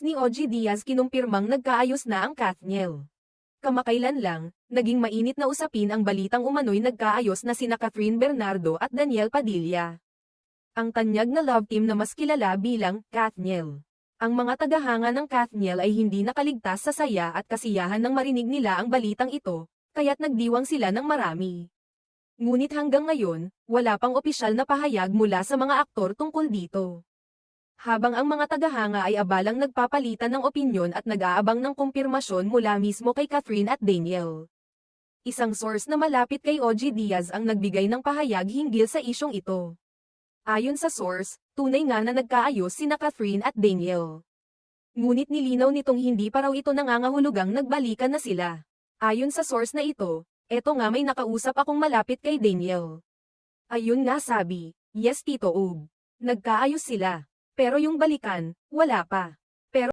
Ni OG Diaz kinumpirmang nagkaayos na ang Kathniel. Kamakailan lang, naging mainit na usapin ang balitang umano'y nagkaayos na sina Catherine Bernardo at Daniel Padilla. Ang tanyag na love team na mas kilala bilang Kathniel. Ang mga tagahanga ng Kathniel ay hindi nakaligtas sa saya at kasiyahan nang marinig nila ang balitang ito, kaya't nagdiwang sila ng marami. Ngunit hanggang ngayon, wala pang opisyal na pahayag mula sa mga aktor tungkol dito. Habang ang mga tagahanga ay abalang nagpapalitan ng opinyon at nag-aabang ng kumpirmasyon mula mismo kay Catherine at Daniel. Isang source na malapit kay OG Diaz ang nagbigay ng pahayag hinggil sa isyong ito. Ayon sa source, tunay nga na nagkaayos sina Catherine at Daniel. Ngunit nilinaw nitong hindi pa raw ito nangangahulugang nagbalikan na sila. Ayon sa source na ito, eto nga may nakausap akong malapit kay Daniel. Ayun nga sabi, yes Tito Ug. Nagkaayos sila. Pero yung balikan, wala pa.